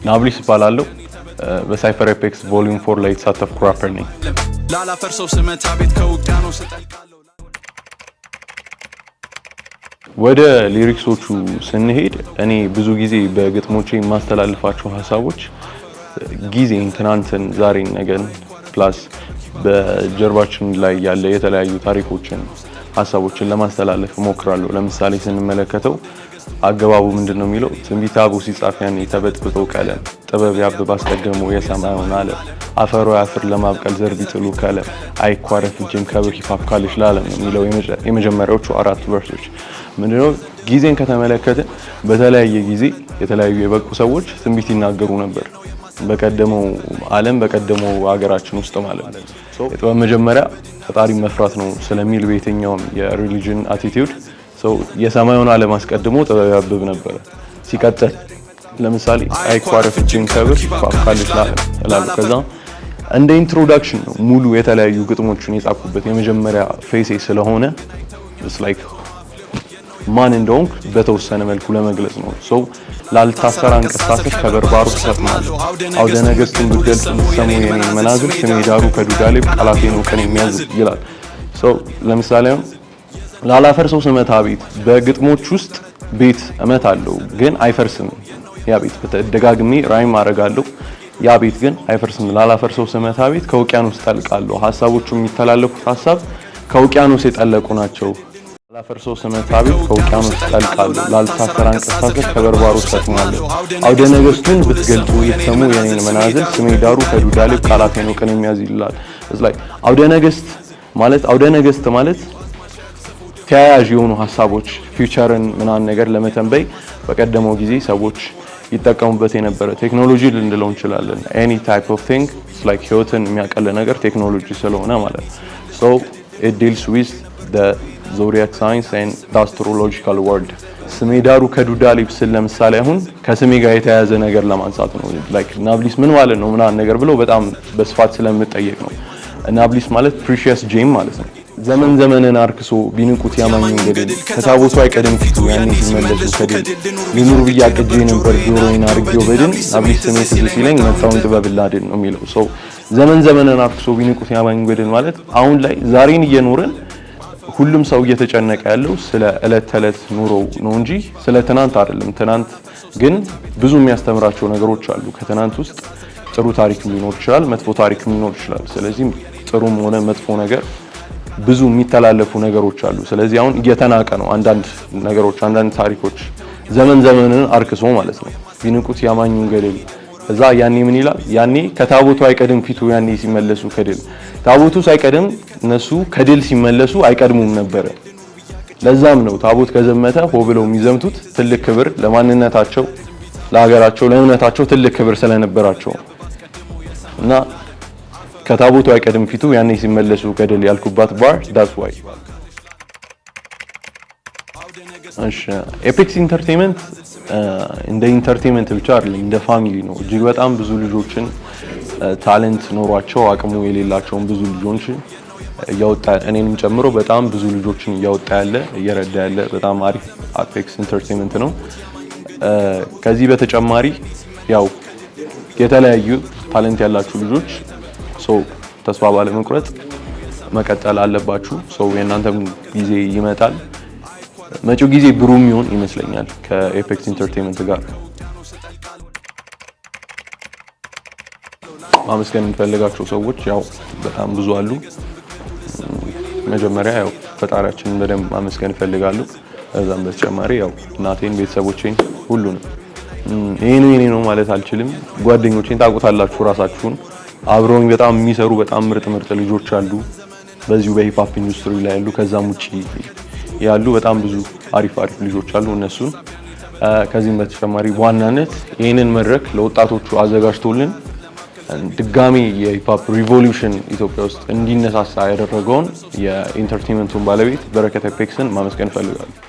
ናብሊስ ይባላል። በሳይፈር ኤፔክስ ቮሊዩም 4 ላይ የተሳተፍኩ ራፐር ነኝ። ላላፈርሰው ስመታ ቤት ከውቅያኖስ እጠልቃለሁ። ወደ ሊሪክሶቹ ስንሄድ እኔ ብዙ ጊዜ በግጥሞቼ የማስተላልፋቸው ሀሳቦች ጊዜን፣ ትናንትን፣ ዛሬን፣ ነገን ፕላስ በጀርባችን ላይ ያለ የተለያዩ ታሪኮችን፣ ሀሳቦችን ለማስተላለፍ እሞክራለሁ። ለምሳሌ ስንመለከተው አገባቡ ምንድነው የሚለው? ትንቢተ አበው ሲጻፍ ያኔ ተበጥብጦ ቀለም ጥበብ ያብብ አስቀድሞ የሰማዩን ዓለም አፈሮ ያፍር ለማብቀል ዘር ቢጥሉ ከለም አይኳረፍ እጅም ከብር ሂፓፕ ካልሽ ለዓለም የሚለው የመጀመሪያዎቹ 4 ቨርሶች ምንድነው? ጊዜን ከተመለከትን በተለያየ ጊዜ የተለያዩ የበቁ ሰዎች ትንቢት ይናገሩ ነበር። በቀደመው ዓለም በቀደመው ሀገራችን ውስጥ ማለት ነው። የጥበብ መጀመሪያ ፈጣሪ መፍራት ነው ስለሚል በየትኛውም የሪሊጅን አቲቲዩድ የሰማዩን ዓለም አስቀድሞ ጥበብ ያብብ ነበር። ሲቀጥል ለምሳሌ አይኳረፍ እጅን ከብር ፋካልሽ ላለ ከዛ እንደ ኢንትሮዳክሽን ነው ሙሉ የተለያዩ ግጥሞችን የጻፉበት የመጀመሪያ ፌሴ ስለሆነ ላይክ ማን እንደሆንክ በተወሰነ መልኩ ለመግለጽ ነው። ላልታሰራ አንቀሳሰር ከበርባሩ ተሰጥማለሁ አውደ ነገስቱን ጉደል ሰሙ የኔን መናዝል ስሜ ዳሩ ከዱዳሌ ቃላቴ ነው ቀን የሚያዝ ይላል። ለምሳሌ ላላፈርሰው ስመታ ቤት በግጥሞች ውስጥ ቤት እመት አለው ግን አይፈርስም። ያ ቤት በተደጋግሜ ራይም አረጋለሁ። ያ ቤት ግን አይፈርስም። ላላፈርሰው ስመታ ቤት ከውቅያኖስ ጠልቃለሁ። ሀሳቦቹ የሚተላለፉት ሀሳብ ከውቅያኖስ የጠለቁ ናቸው። ላላፈርሰው ስመታ ቤት ከውቅያኖስ ጠልቃለሁ ላልታሰራ አንቀሳሰር ከበርባሩ ተሰጥማለሁ አውደ ነገስቱን ብትገልጡ የተሰሙ የኔን መናዝል ስሜ ዳሩ ከዱዳሌ ቃላቴ ነው ቀን የሚያዝ ይላል። አውደ ነገስት ማለት ተያያዥ የሆኑ ሀሳቦች ፊውቸርን ምናምን ነገር ለመተንበይ በቀደመው ጊዜ ሰዎች ይጠቀሙበት የነበረ ቴክኖሎጂ ልንለው እንችላለን። ኤኒ ታይፕ ኦፍ ቲንግ ላይክ ህይወትን የሚያቀል ነገር ቴክኖሎጂ ስለሆነ ማለት ነው። it deals with the zodiac signs and the astrological world። ስሜ ዳሩ ከዱዳሌ ስል ለምሳሌ አሁን ከስሜ ጋር የተያያዘ ነገር ለማንሳት ነው። ላይክ ናብሊስ ምን ማለት ነው ምናምን ነገር ብለው በጣም በስፋት ስለምጠየቅ ነው። ናብሊስ ማለት ፕሪሺየስ ጄም ማለት ነው። ዘመን ዘመንን አርክሶ ቢንቁት ያማኝ ገደል ከታቦቱ አይቀድም ፊቱ ያኔ ሲመለሱ ከድል ሊኑር ብያ ቅጄ ነበር ጆሮዬን አርጌው በድን ናብሊስ ስሜ ትዝ ሲለኝ መጣውን ጥበብ ላድን ነው የሚለው። ዘመን ዘመንን አርክሶ ቢንቁት ያማኝ ገደል ማለት አሁን ላይ ዛሬን እየኖርን ሁሉም ሰው እየተጨነቀ ያለው ስለ እለት ተለት ኑሮ ነው እንጂ ስለ ትናንት አይደለም። ትናንት ግን ብዙ የሚያስተምራቸው ነገሮች አሉ። ከትናንት ውስጥ ጥሩ ታሪክ ሊኖር ይችላል፣ መጥፎ ታሪክ ሊኖር ይችላል። ስለዚህ ጥሩም ሆነ መጥፎ ነገር ብዙ የሚተላለፉ ነገሮች አሉ። ስለዚህ አሁን እየተናቀ ነው አንዳንድ ነገሮች፣ አንዳንድ ታሪኮች ዘመን ዘመንን አርክሶ ማለት ነው። ቢንቁት ያማኙን ገደል እዛ ያኔ ምን ይላል? ያኔ ከታቦቱ አይቀድም ፊቱ ያኔ ሲመለሱ ከድል ታቦቱ ሳይቀድም እነሱ ከድል ሲመለሱ አይቀድሙም ነበር። ለዛም ነው ታቦት ከዘመተ ሆ ብለው የሚዘምቱት ትልቅ ክብር ለማንነታቸው፣ ለሀገራቸው፣ ለእምነታቸው ትልቅ ክብር ስለነበራቸው እና ከታቦቱ አይቀድም ፊቱ ያኔ ሲመለሱ ከድል ያልኩባት ባር ዳትስ ዋይ። እሺ ኤፔክስ ኢንተርቴይንመንት እንደ ኢንተርቴይንመንት ብቻ አይደለም እንደ ፋሚሊ ነው። እጅግ በጣም ብዙ ልጆችን ታለንት ኖሯቸው አቅሙ የሌላቸውን ብዙ ልጆች እያወጣ እኔንም ጨምሮ በጣም ብዙ ልጆችን እያወጣ ያለ እየረዳ ያለ በጣም አሪፍ ኤፔክስ ኢንተርቴይንመንት ነው። ከዚህ በተጨማሪ ያው የተለያዩ ታለንት ያላችሁ ልጆች ተስፋ ባለመቁረጥ መቀጠል አለባችሁ። የእናንተም ጊዜ ይመጣል። መጪው ጊዜ ብሩህ የሚሆን ይመስለኛል ከኤፔክስ ኢንተርቴይንመንት ጋር። ማመስገን የምፈልጋቸው ሰዎች ያው በጣም ብዙ አሉ። መጀመሪያ ያው ፈጣሪያችንን በደንብ ማመስገን እፈልጋለሁ። ከዛም በተጨማሪ ያው እናቴን፣ ቤተሰቦቼን፣ ሁሉንም ይሄ ነው ማለት አልችልም። ጓደኞቼን ታውቁታላችሁ ራሳችሁን። አብረውኝ በጣም የሚሰሩ በጣም ምርጥ ልጆች አሉ በዚሁ በሂፕ ሆፕ ኢንዱስትሪ ላይ ያሉ። ከዛም ውጪ ያሉ በጣም ብዙ አሪፍ ልጆች አሉ። እነሱን ከዚህም በተጨማሪ በዋናነት ይህንን መድረክ ለወጣቶቹ አዘጋጅቶልን ድጋሚ የሂፕ ሆፕ ሪቮሉሽን ኢትዮጵያ ውስጥ እንዲነሳሳ ያደረገውን የኢንተርቴይንመንቱን ባለቤት በረከት ኤፔክስን ማመስገን እፈልጋለሁ።